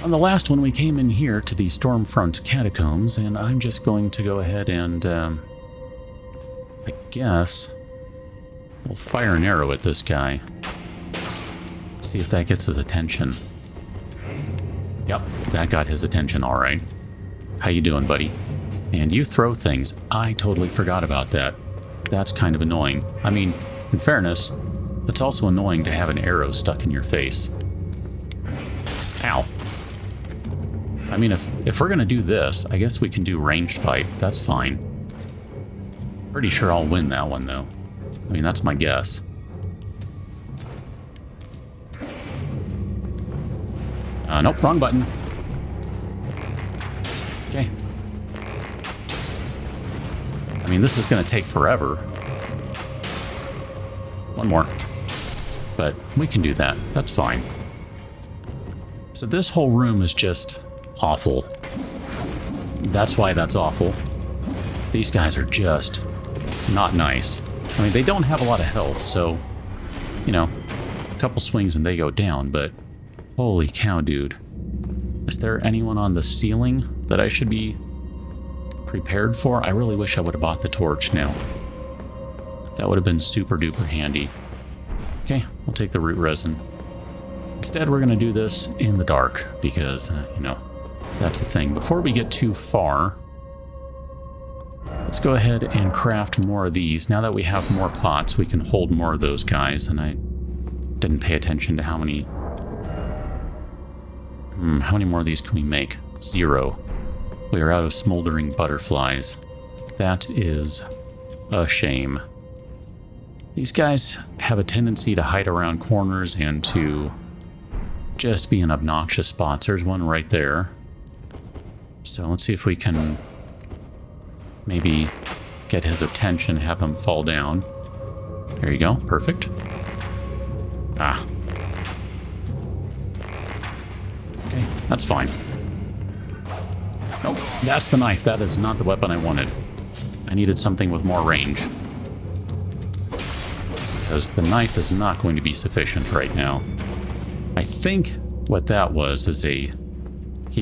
On the last one, we came in here to the Stormfoot Catacombs, and I'm just going to go ahead and, I guess, we'll fire an arrow at this guy. See if that gets his attention. Yep, that got his attention, all right. How you doing, buddy? And you throw things. I totally forgot about that. That's kind of annoying. I mean, in fairness, it's also annoying to have an arrow stuck in your face. Ow. I mean, if we're gonna do this, I guess we can do ranged fight. That's fine. Pretty sure I'll win that one, though. I mean, that's my guess. Nope, wrong button. Okay. I mean, this is gonna take forever. One more. But we can do that. That's fine. So this whole room is just awful. That's why that's awful. These guys are just not nice. I mean, they don't have a lot of health, so, you know, a couple swings and they go down, but holy cow, dude. Is there anyone on the ceiling that I should be prepared for? I really wish I would have bought the torch now. That would have been super duper handy. Okay, we'll take the root resin. Instead, we're going to do this in the dark because, you know, that's the thing. Before we get too far, let's go ahead and craft more of these. Now that we have more pots, we can hold more of those guys, and I didn't pay attention to how many more of these can we make? 0. We are out of smoldering butterflies. That is a shame. These guys have a tendency to hide around corners and to just be in obnoxious spots. There's one right there. So let's see if we can maybe get his attention, have him fall down. There you go. Perfect. Ah. Okay, that's fine. Nope, that's the knife. That is not the weapon I wanted. I needed something with more range. Because the knife is not going to be sufficient right now. I think what that was is he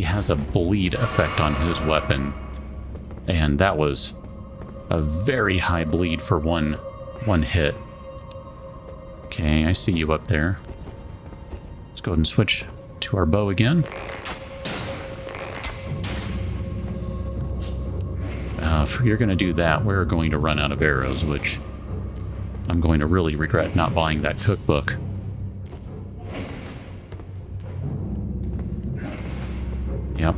has a bleed effect on his weapon. And that was a very high bleed for one hit. Okay, I see you up there. Let's go ahead and switch to our bow again. If you're going to do that, we're going to run out of arrows, which I'm going to really regret not buying that cookbook. Yep.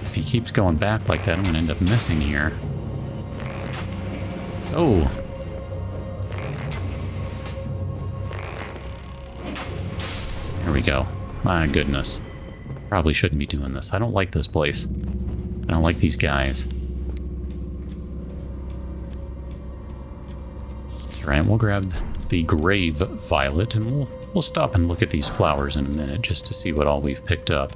If he keeps going back like that, I'm going to end up missing here. Oh. There we go. My goodness. Probably shouldn't be doing this. I don't like this place. I don't like these guys. That's right, we'll grab the grave violet and we'll stop and look at these flowers in a minute just to see what all we've picked up.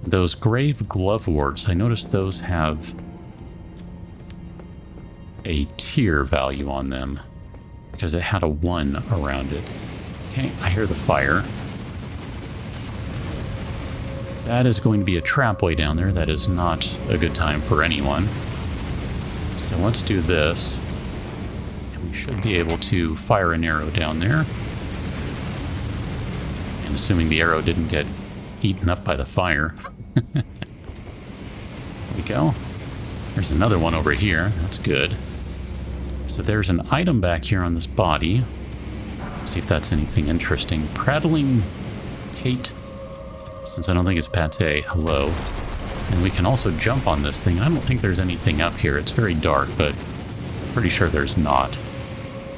Those grave gloveworts, I noticed those have a tier value on them because it had a 1 around it. Okay, I hear the fire. That is going to be a trap way down there. That is not a good time for anyone. So let's do this. And we should be able to fire an arrow down there. And assuming the arrow didn't get eaten up by the fire. There we go. There's another one over here. That's good. So there's an item back here on this body. Let's see if that's anything interesting. Prattling Hate. Since I don't think it's pate, hello. And we can also jump on this thing. I don't think there's anything up here. It's very dark, but pretty sure there's not.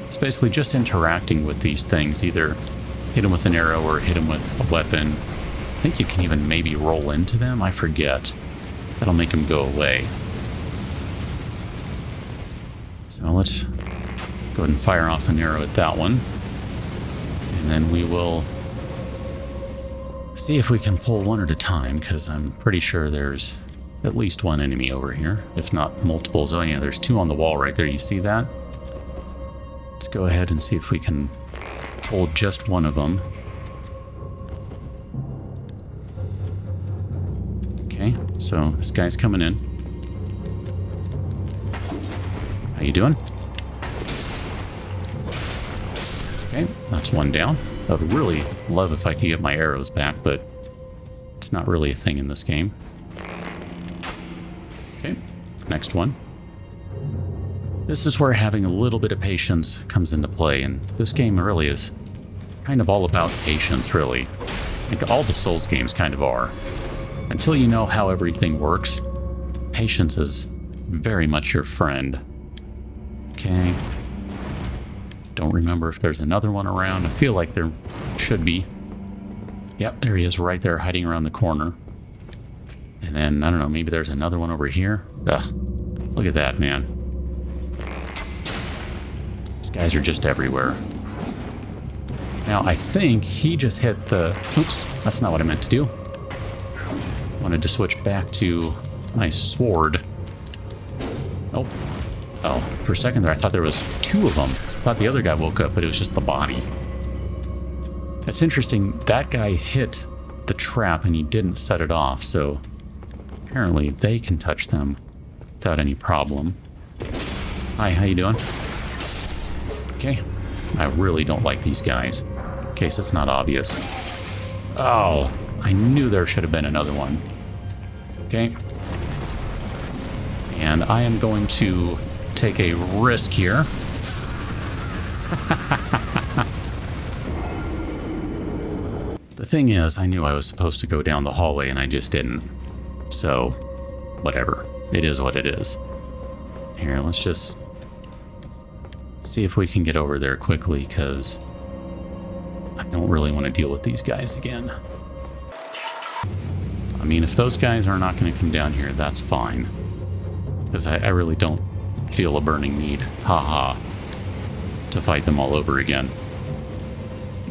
It's basically just interacting with these things. Either hit them with an arrow or hit them with a weapon. I think you can even maybe roll into them. I forget. That'll make them go away. So let's go ahead and fire off an arrow at that one. And then we will see if we can pull one at a time, because I'm pretty sure there's at least one enemy over here, if not multiples. Oh yeah, there's 2 on the wall right there. You see that? Let's go ahead and see if we can hold just one of them. Okay, so this guy's coming in. How you doing? Okay, that's one down. I would really love if I could get my arrows back, but it's not really a thing in this game. Okay, next one. This is where having a little bit of patience comes into play, and this game really is kind of all about patience, really. I think all the Souls games kind of are. Until you know how everything works, patience is very much your friend. Okay. Don't remember if there's another one around. I feel like there should be. Yep, there he is right there hiding around the corner. And then, I don't know, maybe there's another one over here. Ugh, look at that, man. These guys are just everywhere. Now, I think he just hit the... Oops, that's not what I meant to do. Wanted to switch back to my sword. Oh. Oh, for a second there, I thought there was two of them. I thought the other guy woke up, but it was just the body. That's interesting. That guy hit the trap and he didn't set it off, so apparently they can touch them without any problem. Hi, how you doing? Okay. I really don't like these guys. In case it's not obvious. Oh, I knew there should have been another one. Okay. And I am going to take a risk here. The thing is, I knew I was supposed to go down the hallway and I just didn't. So, whatever. It is what it is. Here, let's just see if we can get over there quickly, because I don't really want to deal with these guys again. I mean, if those guys are not going to come down here, that's fine. Because I really don't feel a burning need, haha, to fight them all over again.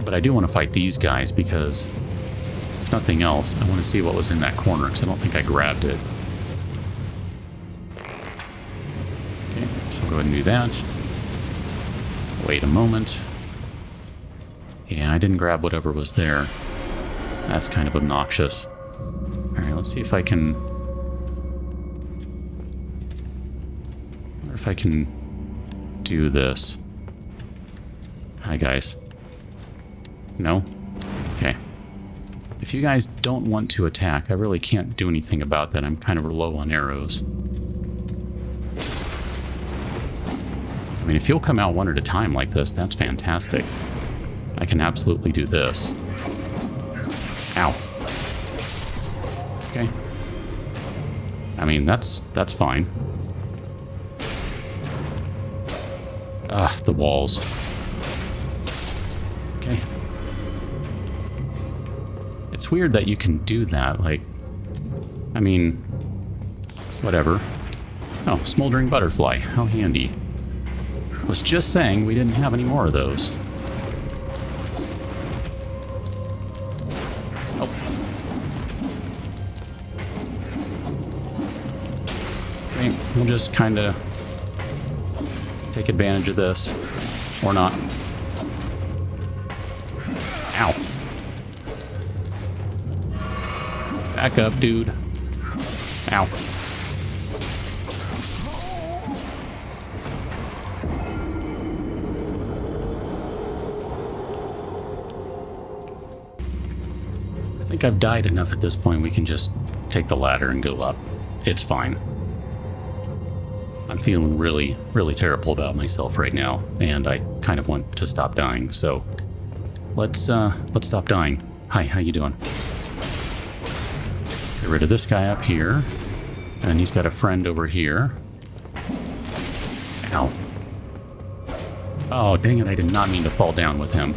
But I do want to fight these guys because, if nothing else, I want to see what was in that corner, because I don't think I grabbed it. Okay, so go ahead and do that. Wait a moment. Yeah, I didn't grab whatever was there. That's kind of obnoxious. Alright, let's see if I can... if I can do this. Hi, guys. No? Okay. If you guys don't want to attack, I really can't do anything about that. I'm kind of low on arrows. I mean, if you'll come out one at a time like this, that's fantastic. I can absolutely do this. Ow. Okay. I mean, that's fine. The walls. Okay. It's weird that you can do that, like... I mean... whatever. Oh, smoldering butterfly. How handy. I was just saying we didn't have any more of those. Oh. Okay, we'll just kind of take advantage of this. Or not. Ow. Back up, dude. Ow. I think I've died enough at this point. We can just take the ladder and go up. It's fine. I'm feeling really, really terrible about myself right now, and I kind of want to stop dying, so let's stop dying. Hi, how you doing? Get rid of this guy up here, and he's got a friend over here. Ow. Oh, dang it, I did not mean to fall down with him.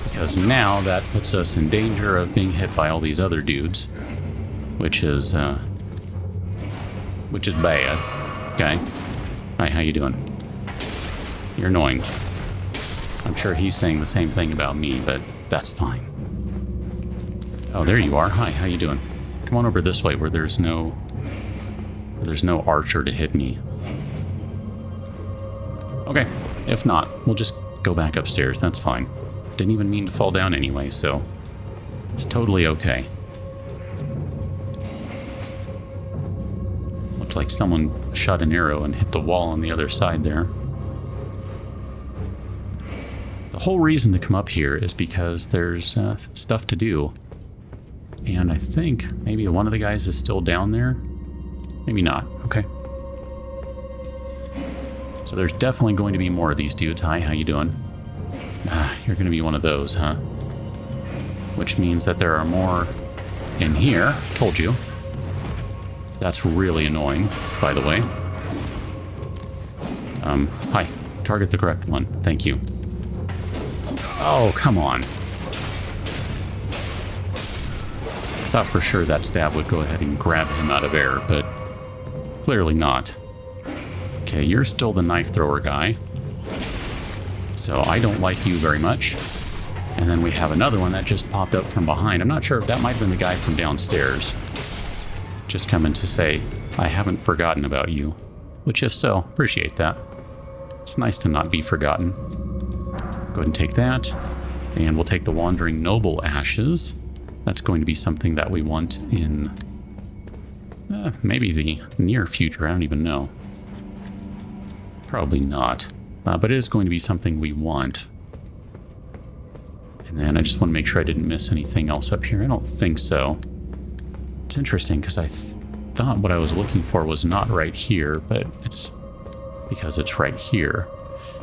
Because now that puts us in danger of being hit by all these other dudes, which is bad. Okay. Hi, how you doing? You're annoying. I'm sure he's saying the same thing about me, but that's fine. Oh, there you are. Hi, how you doing? Come on over this way where there's no archer to hit me. Okay. If not, we'll just go back upstairs. That's fine. Didn't even mean to fall down anyway, so it's totally okay. Looked like someone shot an arrow and hit the wall on the other side there. The whole reason to come up here is because there's stuff to do. And I think maybe one of the guys is still down there. Maybe not. Okay. So there's definitely going to be more of these dudes. Hi, how you doing? You're going to be one of those, huh? Which means that there are more in here. Told you. That's really annoying, by the way. Hi. Target the correct one. Thank you. Oh, come on. I thought for sure that stab would go ahead and grab him out of air, but clearly not. Okay, you're still the knife thrower guy. So I don't like you very much. And then we have another one that just popped up from behind. I'm not sure if that might have been the guy from downstairs. Just coming to say, I haven't forgotten about you. Which if so, appreciate that. It's nice to not be forgotten. Go ahead and take that. And we'll take the Wandering Noble Ashes. That's going to be something that we want in maybe the near future. I don't even know. Probably not. But it is going to be something we want. And then I just want to make sure I didn't miss anything else up here. I don't think so. It's interesting because I thought what I was looking for was not right here, but it's because it's right here.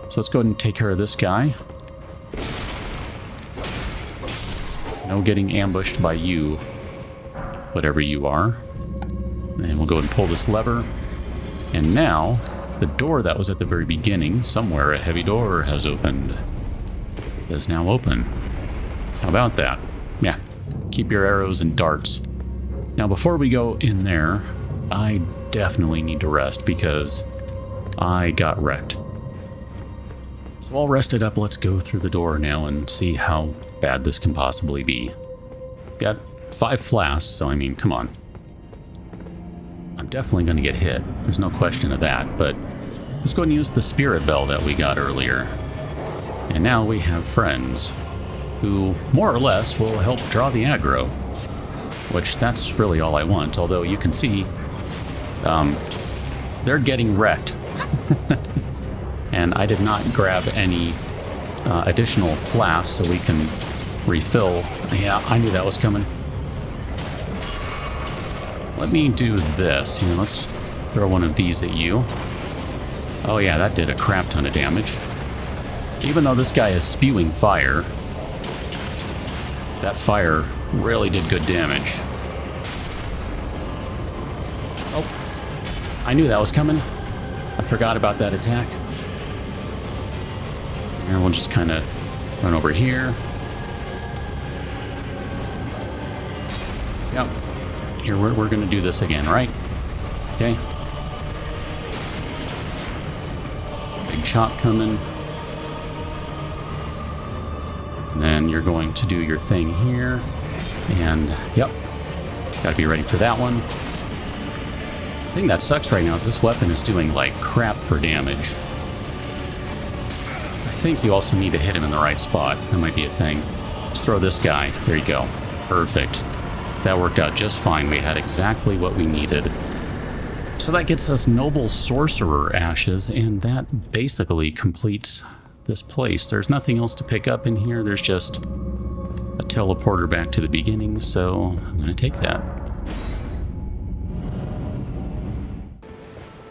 So let's go ahead and take care of this guy. No getting ambushed by you, whatever you are. And we'll go ahead and pull this lever. And now, the door that was at the very beginning, somewhere a heavy door has opened. It is now open. How about that? Yeah, keep your arrows and darts. Now, before we go in there, I definitely need to rest because I got wrecked. So all rested up, let's go through the door now and see how bad this can possibly be. Got 5 flasks, so I mean, come on. I'm definitely going to get hit. There's no question of that, but let's go and use the spirit bell that we got earlier. And now we have friends who, more or less, will help draw the aggro. Which, that's really all I want, although you can see they're getting wrecked. And I did not grab any additional flasks so we can refill. Yeah, I knew that was coming. Let me do this. You know, let's throw one of these at you. Oh yeah, that did a crap ton of damage. Even though this guy is spewing fire, that fire really did good damage. Oh, I knew that was coming. I forgot about that attack. And we'll just kind of run over here. Yep. Here, we're going to do this again, right? Okay. Big chop coming. And then you're going to do your thing here. And, yep. Gotta be ready for that one. The thing that sucks right now is this weapon is doing, like, crap for damage. I think you also need to hit him in the right spot. That might be a thing. Let's throw this guy. There you go. Perfect. That worked out just fine. We had exactly what we needed. So that gets us Noble Sorcerer Ashes, and that basically completes this place. There's nothing else to pick up in here. There's just a teleporter back to the beginning, so I'm going to take that.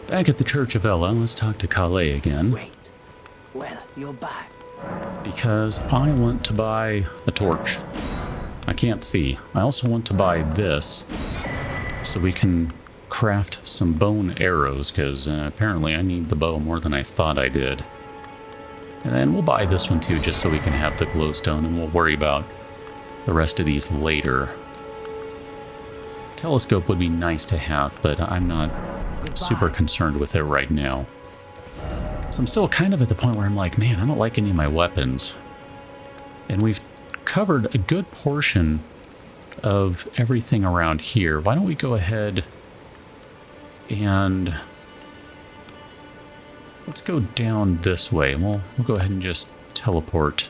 Back at the Church of Ella, let's talk to Calais again. Wait. Well, you're back. Because I want to buy a torch. I can't see. I also want to buy this so we can craft some bone arrows, because apparently I need the bow more than I thought I did. And then we'll buy this one too, just so we can have the glowstone, and we'll worry about the rest of these later. Telescope would be nice to have, but I'm not super concerned with it right now. So I'm still kind of at the point where I'm like, man, I don't like any of my weapons. And we've covered a good portion of everything around here. Why don't we go ahead and Let's go down this way. We'll go ahead and just teleport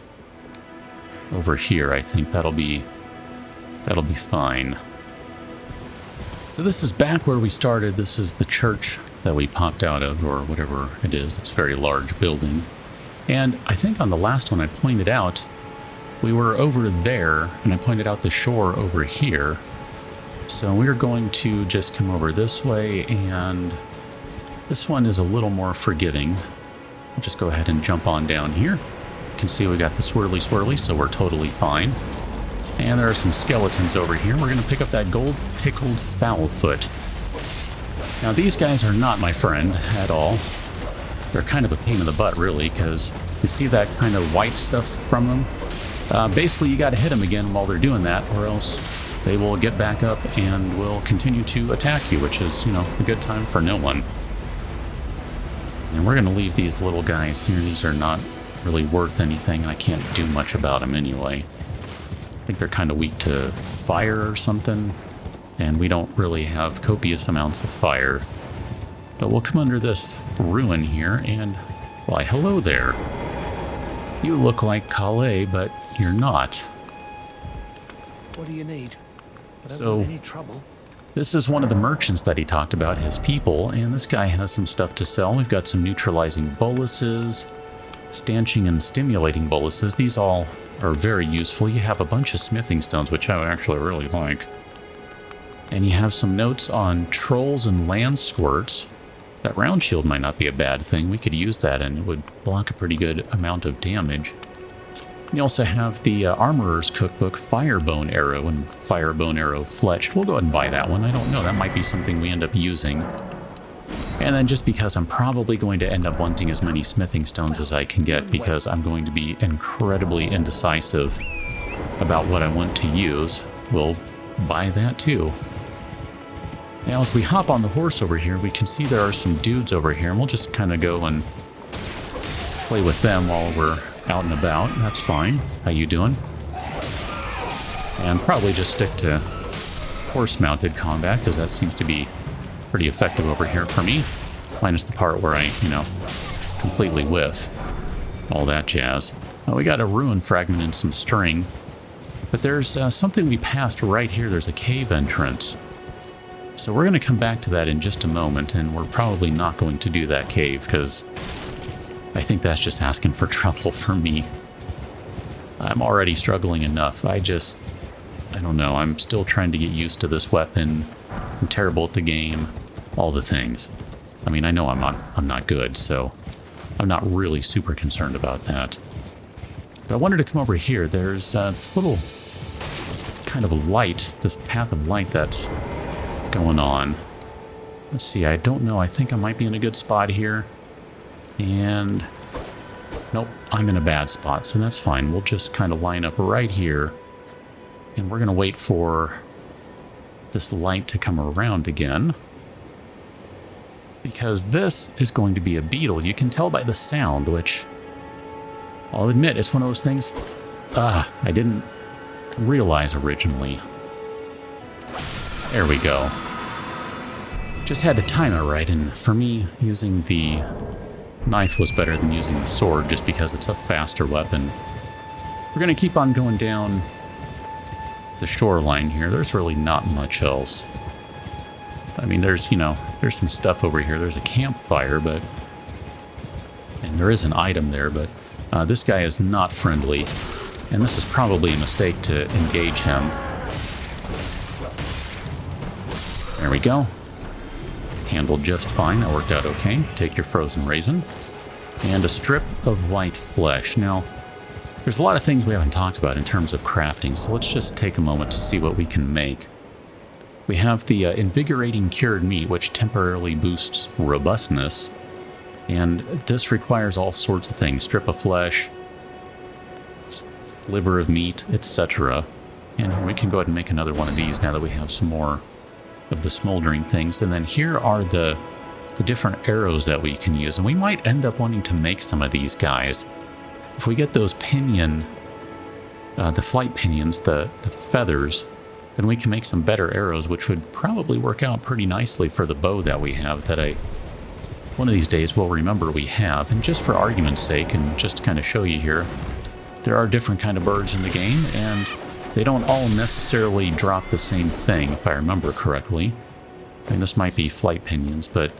over here. I think that'll be fine. So this is back where we started. This is the church that we popped out of, or whatever it is. It's a very large building. And I think on the last one I pointed out, we were over there, and I pointed out the shore over here. So we're going to just come over this way, and this one is a little more forgiving. I'll just go ahead and jump on down here. You can see we got the swirly, so we're totally fine. And there are some skeletons over here. We're going to pick up that gold pickled fowlfoot. Now, these guys are not my friend at all. They're kind of a pain in the butt, really, because you see that kind of white stuff from them? Basically, you got to hit them again while they're doing that, or else they will get back up and will continue to attack you, which is, a good time for no one. And we're going to leave these little guys here. These are not really worth anything. I can't do much about them anyway. I think they're kind of weak to fire or something, and we don't really have copious amounts of fire. But we'll come under this ruin here, and why, hello there. You look like Calais, but you're not. What do you need? I don't So, want any trouble. This is one of the merchants that he talked about, his people, and this guy has some stuff to sell. We've got some neutralizing boluses, stanching and stimulating boluses. These all are very useful. You have a bunch of smithing stones, which I would actually really like. And you have some notes on trolls and land squirts. That round shield might not be a bad thing. We could use that and it would block a pretty good amount of damage. You also have the Armorer's Cookbook, Firebone Arrow and Firebone Arrow Fletched. We'll go ahead and buy that one. I don't know, that might be something we end up using. And then just because I'm probably going to end up wanting as many smithing stones as I can get, because I'm going to be incredibly indecisive about what I want to use, we'll buy that too. Now as we hop on the horse over here, we can see there are some dudes over here, and we'll just kind of go and play with them while we're out and about. That's fine. How you doing? And probably just stick to horse-mounted combat, because that seems to be pretty effective over here for me. Minus the part where I, completely whiff. All that jazz. We got a ruin fragment and some string. But there's something we passed right here. There's a cave entrance. So we're going to come back to that in just a moment, and we're probably not going to do that cave, because I think that's just asking for trouble for me. I'm already struggling enough. I don't know. I'm still trying to get used to this weapon. I'm terrible at the game. All the things. I mean, I know I'm not good, so I'm not really super concerned about that. But I wanted to come over here. There's this little kind of a light, this path of light that's going on. Let's see, I don't know. I think I might be in a good spot here. And nope, I'm in a bad spot, so that's fine. We'll just kind of line up right here, and we're going to wait for this light to come around again, because this is going to be a beetle. You can tell by the sound, which I'll admit it's one of those things I didn't realize originally. There we go. Just had to time it right, and for me, using the knife was better than using the sword, just because it's a faster weapon. We're going to keep on going down the shoreline here. There's really not much else. I mean, there's some stuff over here. There's a campfire, and there is an item there, but this guy is not friendly, and this is probably a mistake to engage him. There we go. Handled just fine. That worked out okay. Take your frozen raisin. And a strip of white flesh. Now, there's a lot of things we haven't talked about in terms of crafting, so let's just take a moment to see what we can make. We have the invigorating cured meat, which temporarily boosts robustness. And this requires all sorts of things. Strip of flesh, sliver of meat, etc. And we can go ahead and make another one of these now that we have some more of the smoldering things. And then here are the different arrows that we can use, and we might end up wanting to make some of these guys. If we get those pinion, the flight pinions, the feathers, then we can make some better arrows, which would probably work out pretty nicely for the bow that we have, that I one of these days we'll remember we have. And just for argument's sake, and just to kind of show you here, there are different kind of birds in the game, and they don't all necessarily drop the same thing, if I remember correctly. I mean, this might be flight pinions, but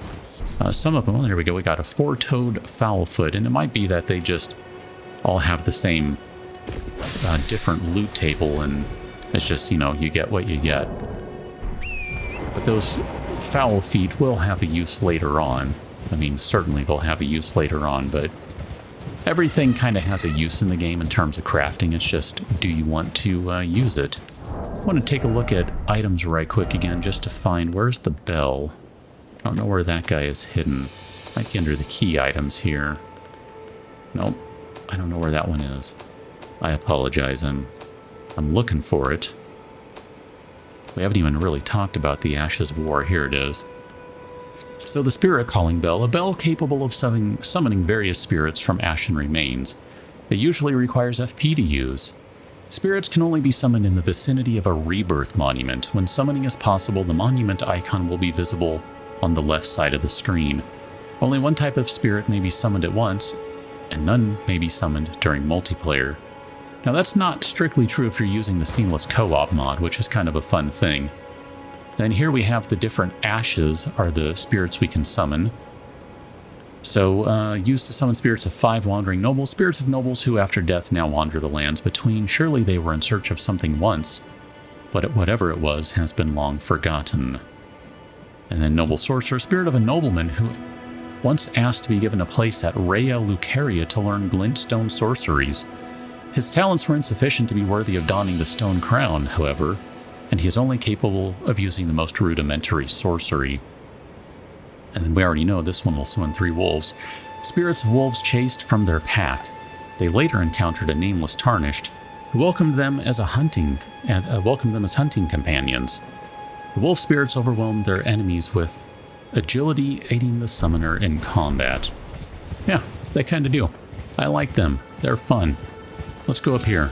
some of them, oh, there we go, we got a four-toed fowlfoot, and it might be that they just all have the same different loot table, and it's just, you know, you get what you get. But those fowl feet will have a use later on. I mean, certainly they'll have a use later on, but everything kind of has a use in the game in terms of crafting. It's just, do you want to use it? I want to take a look at items right quick again, just to find, where's the bell? I don't know where that guy is hidden. Might be under the key items here. Nope, I don't know where that one is. I apologize, I'm looking for it. We haven't even really talked about the Ashes of War. Here it is. So the Spirit Calling Bell, a bell capable of summoning various spirits from ashen remains. It usually requires FP to use. Spirits can only be summoned in the vicinity of a rebirth monument. When summoning is possible, the monument icon will be visible on the left side of the screen. Only one type of spirit may be summoned at once, and none may be summoned during multiplayer. Now that's not strictly true if you're using the Seamless Co-op mod, which is kind of a fun thing. And here we have the different ashes are the spirits we can summon. So, used to summon spirits of 5 wandering nobles, spirits of nobles who after death now wander the lands between. Surely they were in search of something once, but whatever it was has been long forgotten. And then noble sorcerer, spirit of a nobleman who once asked to be given a place at Rhea Lucaria to learn glintstone sorceries. His talents were insufficient to be worthy of donning the stone crown, however, and he is only capable of using the most rudimentary sorcery. And then we already know this one will summon 3 wolves. Spirits of wolves chased from their pack. They later encountered a nameless Tarnished, who welcomed them as hunting companions. The wolf spirits overwhelmed their enemies with agility, aiding the summoner in combat. Yeah, they kind of do. I like them. They're fun. Let's go up here.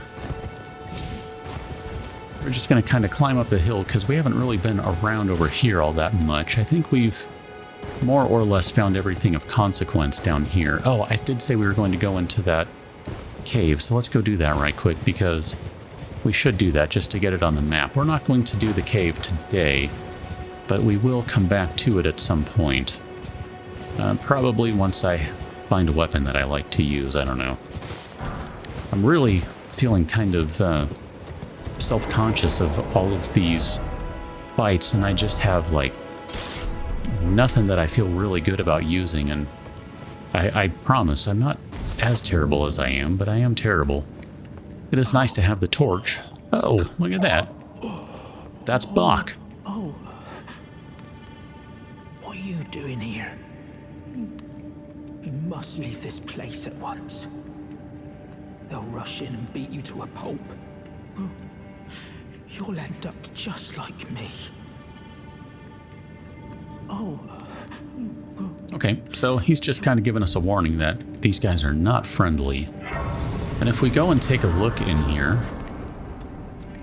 We're just going to kind of climb up the hill because we haven't really been around over here all that much. I think we've more or less found everything of consequence down here. Oh, I did say we were going to go into that cave, so let's go do that right quick because we should do that just to get it on the map. We're not going to do the cave today, but we will come back to it at some point. Probably once I find a weapon that I like to use, I don't know. I'm really feeling kind of self-conscious of all of these fights, and I just have, like, nothing that I feel really good about using, and I promise I'm not as terrible as I am, but I am terrible. It is nice to have the torch. Oh, look at that. That's Bach. Oh. What are you doing here? You must leave this place at once. They'll rush in and beat you to a pulp. You'll end up just like me. Oh. Okay, so he's just kind of giving us a warning that these guys are not friendly. And if we go and take a look in here,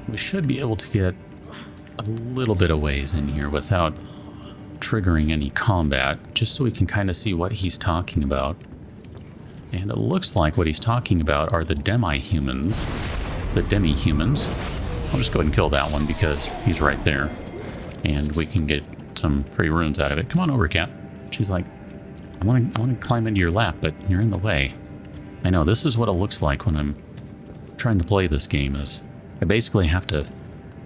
we should be able to get a little bit of ways in here without triggering any combat, just so we can kind of see what he's talking about. And it looks like what he's talking about are the demi-humans. The demi-humans. I'll just go ahead and kill that one because he's right there. And we can get some free runes out of it. Come on over, cat. She's like, I want to climb into your lap, but you're in the way. I know, this is what it looks like when I'm trying to play this game, is I basically have to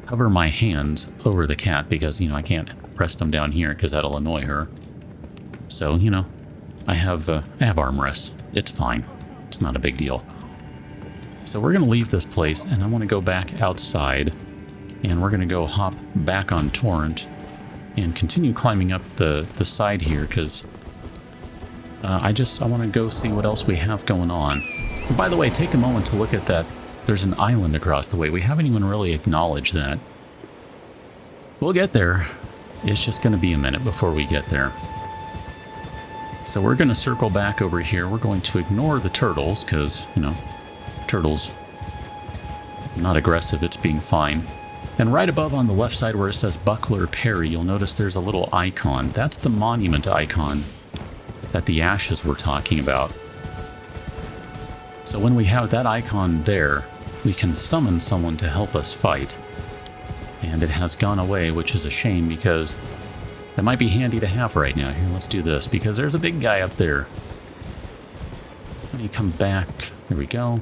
hover my hands over the cat because, you know, I can't rest them down here because that'll annoy her. So, you know, I have armrests. It's fine. It's not a big deal. So we're going to leave this place, and I want to go back outside, and we're going to go hop back on Torrent and continue climbing up the side here, because I want to go see what else we have going on. And by the way, take a moment to look at that. There's an island across the way. We haven't even really acknowledged that. We'll get there. It's just going to be a minute before we get there. So we're going to circle back over here. We're going to ignore the turtles because, you know, turtles, not aggressive, it's being fine. And right above on the left side where it says Buckler Parry, you'll notice there's a little icon. That's the monument icon that the ashes were talking about. So when we have that icon there, we can summon someone to help us fight. And it has gone away, which is a shame because that might be handy to have right now. Here, let's do this because there's a big guy up there. Let me come back. There we go.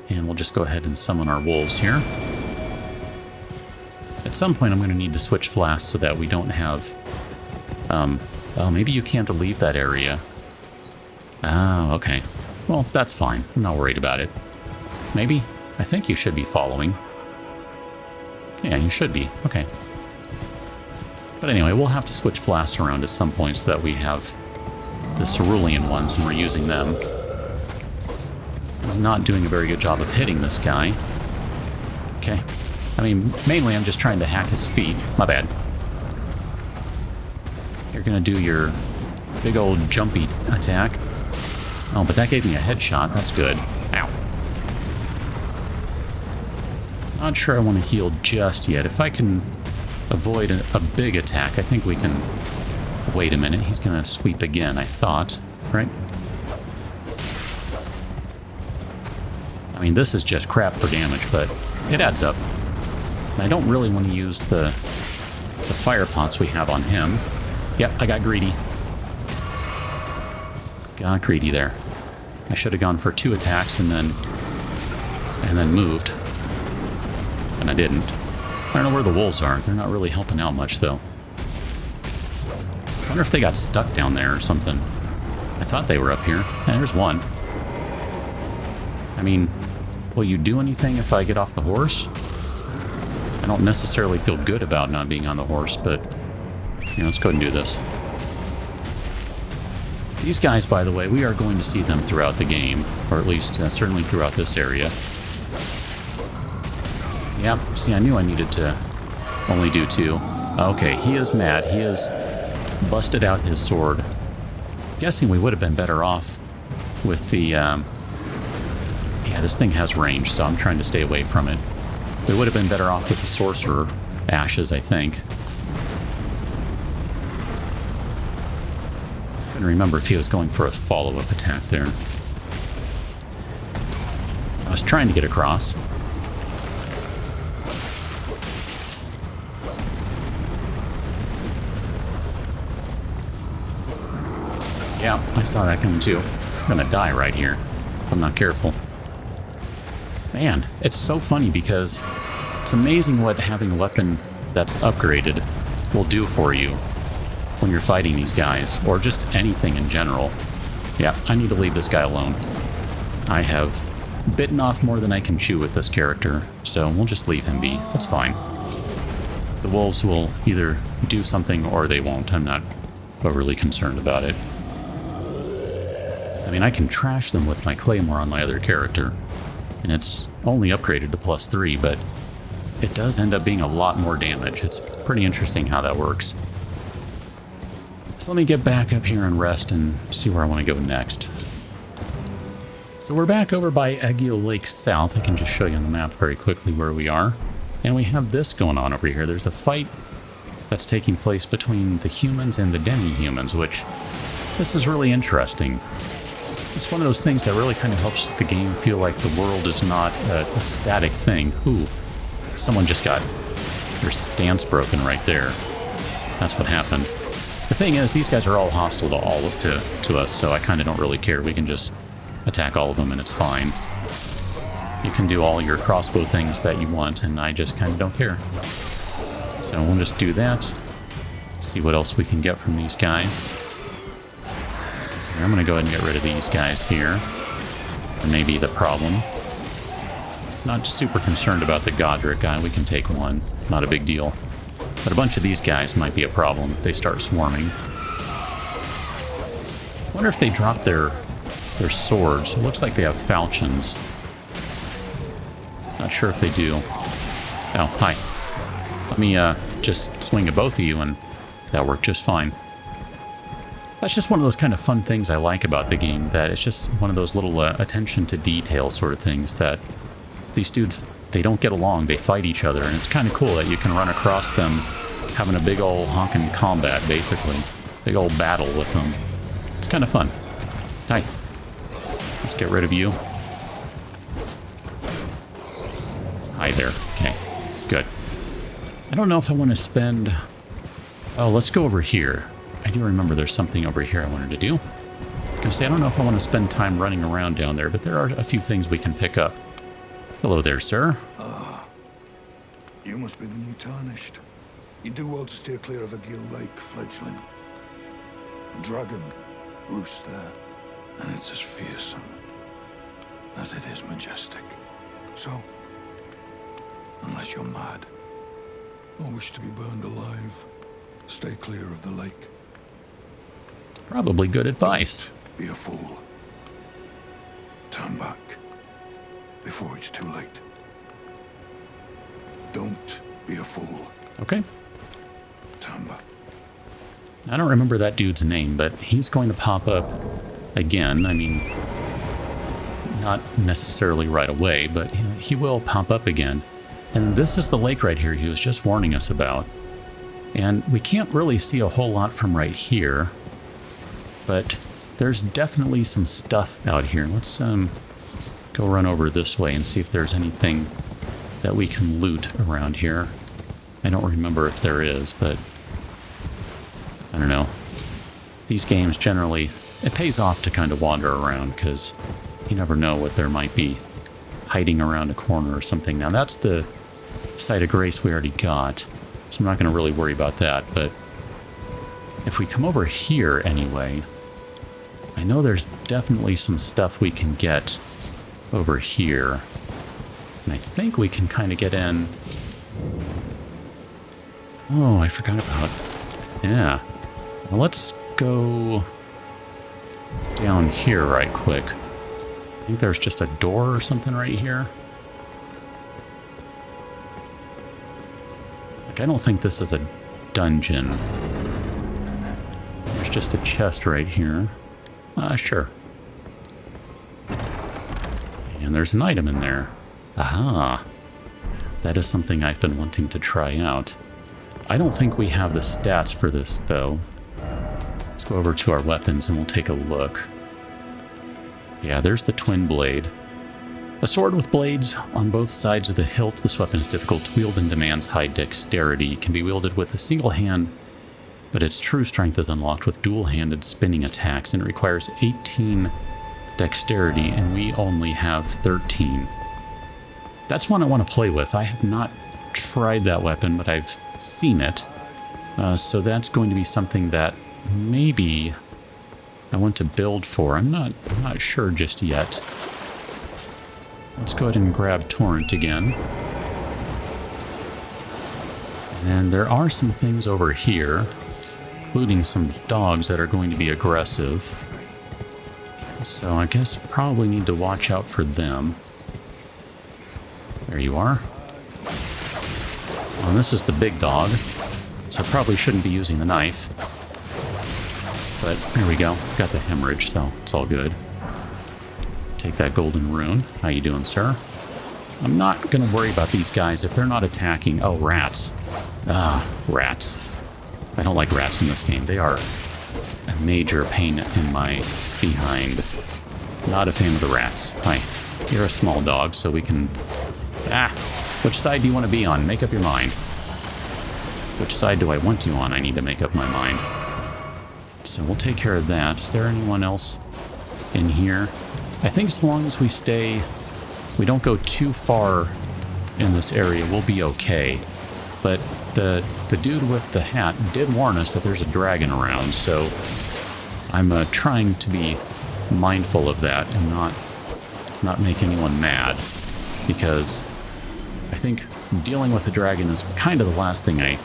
And we'll just go ahead and summon our wolves here. At some point, I'm going to need to switch flasks so that we don't have... oh, maybe you can't leave that area. Oh, okay. Well, that's fine. I'm not worried about it. Maybe? I think you should be following. Yeah, you should be. Okay. But anyway, we'll have to switch flasks around at some point so that we have the cerulean ones and we're using them. I'm not doing a very good job of hitting this guy. Okay. I mean, mainly I'm just trying to hack his feet. My bad. You're gonna do your big old jumpy attack. Oh, but that gave me a headshot. That's good. Ow. Not sure I want to heal just yet. If I can avoid a big attack, I think we can... Wait a minute. He's gonna sweep again, I thought. Right? I mean, this is just crap for damage, but it adds up. And I don't really want to use the fire pots we have on him. Yep, I got greedy. Got greedy there. I should have gone for 2 attacks and then moved. And I didn't. I don't know where the wolves are. They're not really helping out much, though. I wonder if they got stuck down there or something. I thought they were up here. Yeah, there's one. I mean, will you do anything if I get off the horse? I don't necessarily feel good about not being on the horse, but... You know, let's go ahead and do this. These guys, by the way, we are going to see them throughout the game, or at least certainly throughout this area. Yep, see, I knew I needed to only do 2. Okay, he is mad. He has busted out his sword. Guessing we would have been better off with the... Yeah, this thing has range, so I'm trying to stay away from it. We would have been better off with the sorcerer ashes, I think. Couldn't remember if he was going for a follow-up attack there. I was trying to get across. Yeah, I saw that coming too. I'm gonna die right here if I'm not careful. Man, it's so funny because it's amazing what having a weapon that's upgraded will do for you when you're fighting these guys, or just anything in general. Yeah, I need to leave this guy alone. I have bitten off more than I can chew with this character, so we'll just leave him be. That's fine. The wolves will either do something or they won't. I'm not overly concerned about it. I mean, I can trash them with my claymore on my other character, and it's only upgraded to +3, but it does end up being a lot more damage. It's pretty interesting how that works. So let me get back up here and rest and see where I want to go next. So we're back over by Aguil Lake South. I can just show you on the map very quickly where we are. And we have this going on over here. There's a fight that's taking place between the humans and the demi-humans, which this is really interesting. It's one of those things that really kind of helps the game feel like the world is not a static thing. Ooh, someone just got their stance broken right there. That's what happened. The thing is, these guys are all hostile to us, so I kind of don't really care. We can just attack all of them and it's fine. You can do all your crossbow things that you want, and I just kind of don't care. So we'll just do that. See what else we can get from these guys. I'm going to go ahead and get rid of these guys here. There may be the problem. Not super concerned about the Godric guy. We can take one. Not a big deal. But a bunch of these guys might be a problem if they start swarming. I wonder if they drop their swords. It looks like they have falchions. Not sure if they do. Oh, hi. Let me just swing at both of you and that worked just fine. That's just one of those kind of fun things I like about the game, that it's just one of those little attention to detail sort of things that these dudes, they don't get along, they fight each other, and it's kind of cool that you can run across them having a big old honkin' combat, basically. Big old battle with them. It's kind of fun. Hi. Let's get rid of you. Hi there. Okay, good. I don't know if I want to spend... Oh, let's go over here. I do remember there's something over here I wanted to do. I was gonna say, I don't know if I want to spend time running around down there, but there are a few things we can pick up. Hello there, sir. Ah, you must be the new Tarnished. You do well to steer clear of a Gill Lake, fledgling. A dragon roosts there, and it's as fearsome as it is majestic. So, unless you're mad or wish to be burned alive, stay clear of the lake. Probably good advice. Be a fool. Turn back before it's too late. Don't be a fool. Okay. Turn back. I don't remember that dude's name, but he's going to pop up again. I mean, not necessarily right away, but he will pop up again. And this is the lake right here he was just warning us about. And we can't really see a whole lot from right here, but there's definitely some stuff out here. Let's go run over this way and see if there's anything that we can loot around here. I don't remember if there is, but I don't know. These games generally, it pays off to kind of wander around because you never know what there might be hiding around a corner or something. Now that's the site of grace we already got, so I'm not going to really worry about that. But if we come over here anyway, I know there's definitely some stuff we can get over here. And I think we can kind of get in. Oh, I forgot about. Yeah. Well, let's go down here right quick. I think there's just a door or something right here. Like, I don't think this is a dungeon. There's just a chest right here. Sure. And there's an item in there. Aha. That is something I've been wanting to try out. I don't think we have the stats for this, though. Let's go over to our weapons and we'll take a look. Yeah, there's the twin blade. A sword with blades on both sides of the hilt. This weapon is difficult to wield and demands high dexterity. It can be wielded with a single hand, but its true strength is unlocked with dual-handed spinning attacks, and it requires 18 dexterity, and we only have 13. That's one I want to play with. I have not tried that weapon, but I've seen it. So that's going to be something that maybe I want to build for. I'm not sure just yet. Let's go ahead and grab Torrent again. And there are some things over here, including some dogs that are going to be aggressive. So I guess probably need to watch out for them. There you are. Well, this is the big dog, so I probably shouldn't be using the knife. But there we go. Got the hemorrhage, so it's all good. Take that golden rune. How you doing, sir? I'm not going to worry about these guys if they're not attacking. Oh, rats. Ah, rats. I don't like rats in this game. They are a major pain in my behind. Not a fan of the rats. Hi. You're a small dog, so we can... Ah! Which side do you want to be on? Make up your mind. Which side do I want you on? I need to make up my mind. So we'll take care of that. Is there anyone else in here? I think as long as we don't go too far in this area, we'll be okay. But the dude with the hat did warn us that there's a dragon around, so I'm trying to be mindful of that and not make anyone mad, because I think dealing with a dragon is kind of the last thing I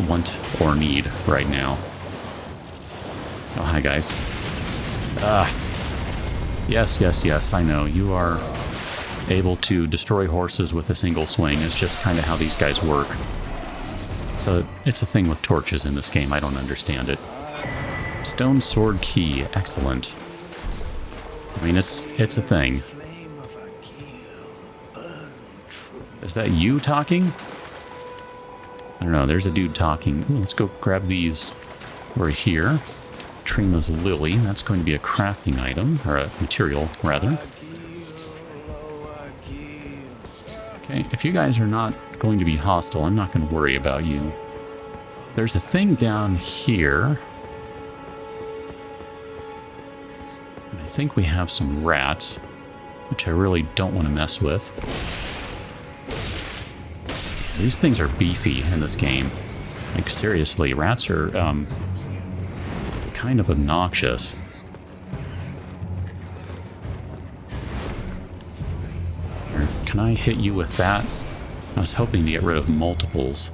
want or need right now. Oh, hi, guys. Yes, I know. You are able to destroy horses with a single swing. It's just kind of how these guys work. So it's a thing with torches in this game. I don't understand it. Stone sword key. Excellent. I mean, it's a thing. Is that you talking? I don't know. There's a dude talking. Ooh, let's go grab these over here. Trima's Lily. That's going to be a crafting item, or a material, rather. Okay, if you guys are not going to be hostile, I'm not going to worry about you. There's a thing down here. I think we have some rats, which I really don't want to mess with. These things are beefy in this game. Like, seriously, rats are kind of obnoxious. Here, can I hit you with that? I was hoping to get rid of multiples.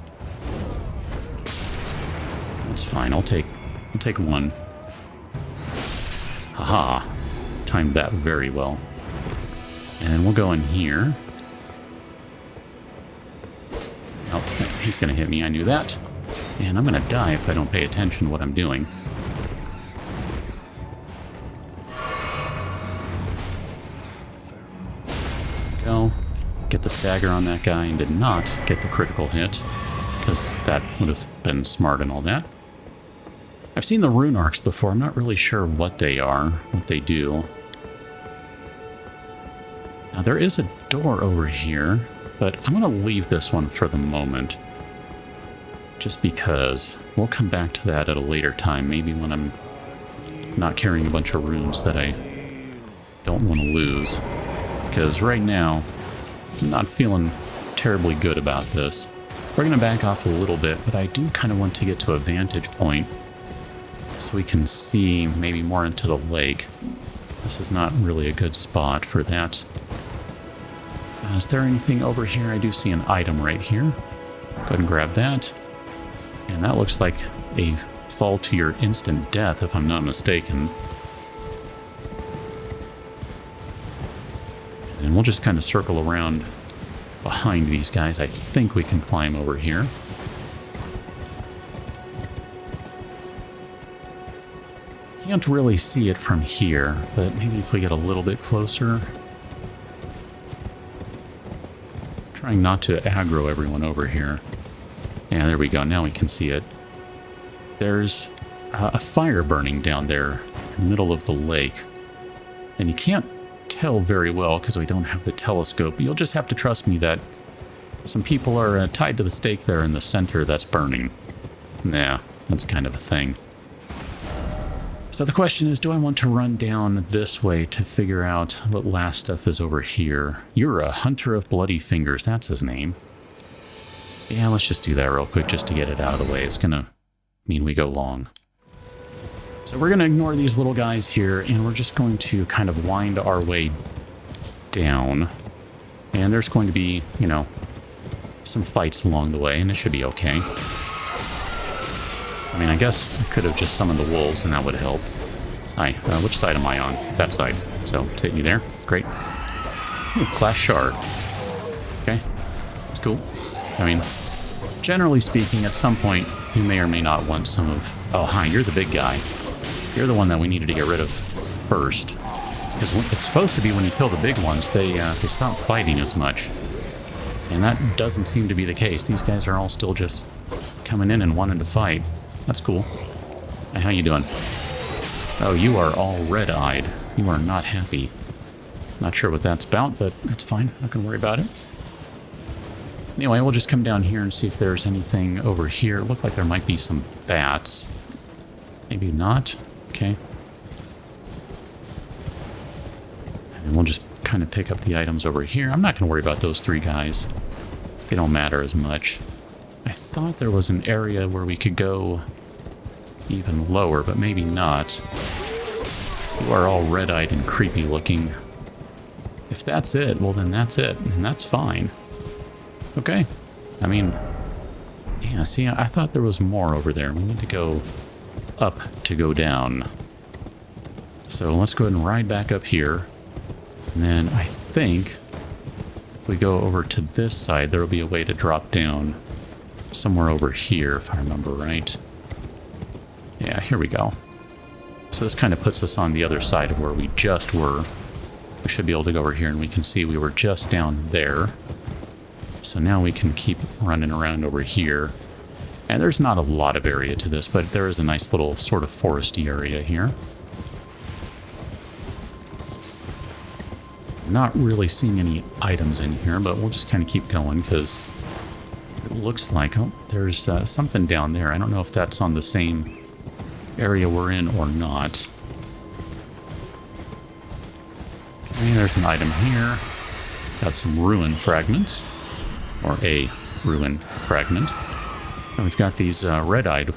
That's fine, I'll take one. Haha. Timed that very well. And we'll go in here. Oh, he's gonna hit me, I knew that. And I'm gonna die if I don't pay attention to what I'm doing. Go. Get the stagger on that guy, and did not get the critical hit, because that would have been smart and all that. I've seen the rune arcs before. I'm not really sure what they are, what they do. Now, there is a door over here, but I'm going to leave this one for the moment. Just because we'll come back to that at a later time, maybe when I'm not carrying a bunch of runes that I don't want to lose. Because right now, I'm not feeling terribly good about this. We're going to back off a little bit, but I do kind of want to get to a vantage point so we can see maybe more into the lake. This is not really a good spot for that. Is there anything over here? I do see an item right here. Go ahead and grab that. And that looks like a fall to your instant death, if I'm not mistaken. And we'll just kind of circle around behind these guys. I think we can climb over here. Can't really see it from here, but maybe if we get a little bit closer. Trying not to aggro everyone over here. Yeah, there we go. Now we can see it. There's a fire burning down there in the middle of the lake. And you can't tell very well because we don't have the telescope. You'll just have to trust me that some people are tied to the stake there in the center that's burning. Yeah, that's kind of a thing. So the question is, do I want to run down this way to figure out what last stuff is over here? You're a hunter of bloody fingers, that's his name. Yeah, let's just do that real quick just to get it out of the way. It's gonna mean we go long. So we're gonna ignore these little guys here, and we're just going to kind of wind our way down. And there's going to be, you know, some fights along the way, and it should be okay. I mean, I guess I could have just summoned the wolves, and that would help. Hi, which side am I on? That side. So, it's hitting you there. Great. Ooh, class shard. Okay, that's cool. I mean, generally speaking, at some point, you may or may not want some of... Oh, hi, you're the big guy. You're the one that we needed to get rid of first. Because it's supposed to be when you kill the big ones, they stop fighting as much. And that doesn't seem to be the case. These guys are all still just coming in and wanting to fight. That's cool. Hey, how you doing? Oh, you are all red-eyed. You are not happy. Not sure what that's about, but that's fine. Not gonna worry about it. Anyway, we'll just come down here and see if there's anything over here. It looked like there might be some bats. Maybe not. Okay. And we'll just kind of pick up the items over here. I'm not gonna worry about those three guys. They don't matter as much. I thought there was an area where we could go even lower, but maybe not. You are all red-eyed and creepy looking. If that's it, well then that's it, and that's fine. Okay. I mean, yeah, see, I thought there was more over there. We need to go up to go down. So let's go ahead and ride back up here. And then I think if we go over to this side, there will be a way to drop down somewhere over here, if I remember right. Yeah, here we go. So this kind of puts us on the other side of where we just were. We should be able to go over here and we can see we were just down there. So now we can keep running around over here. And there's not a lot of area to this, but there is a nice little sort of foresty area here. Not really seeing any items in here, but we'll just kind of keep going because it looks like, oh, there's something down there. I don't know if that's on the same area we're in or not. Okay, there's an item here. Got some ruin fragments, or a ruin fragment. And we've got these red-eyed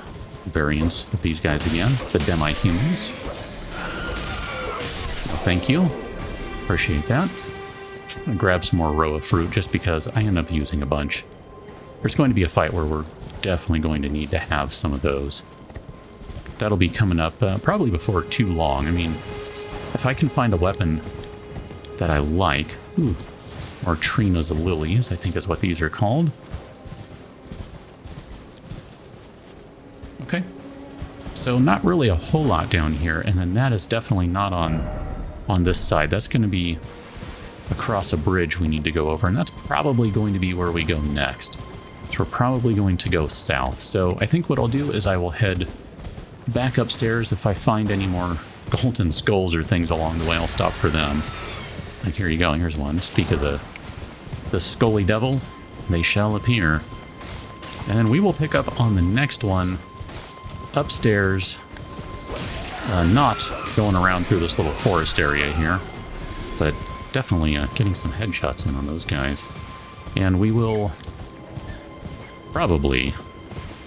variants of these guys again, the demi-humans. Well, thank you. Appreciate that. I'm gonna grab some more row of fruit just because I end up using a bunch. There's going to be a fight where we're definitely going to need to have some of those. That'll be coming up probably before too long. I mean, if I can find a weapon that I like... Ooh, or Trina's lilies, I think is what these are called. Okay. So not really a whole lot down here, and then that is definitely not on this side. That's going to be across a bridge we need to go over, and that's probably going to be where we go next. So we're probably going to go south. So I think what I'll do is I will head back upstairs. If I find any more golden skulls or things along the way, I'll stop for them. And here you go, here's one. Speak of the Scully Devil, they shall appear. And then we will pick up on the next one upstairs, not going around through this little forest area here, but definitely getting some headshots in on those guys. And we will probably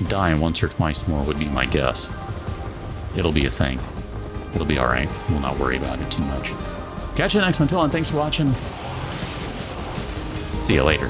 die once or twice more would be my guess. It'll be a thing. It'll be alright. We'll not worry about it too much. Catch you next one. Until then, thanks for watching. See you later.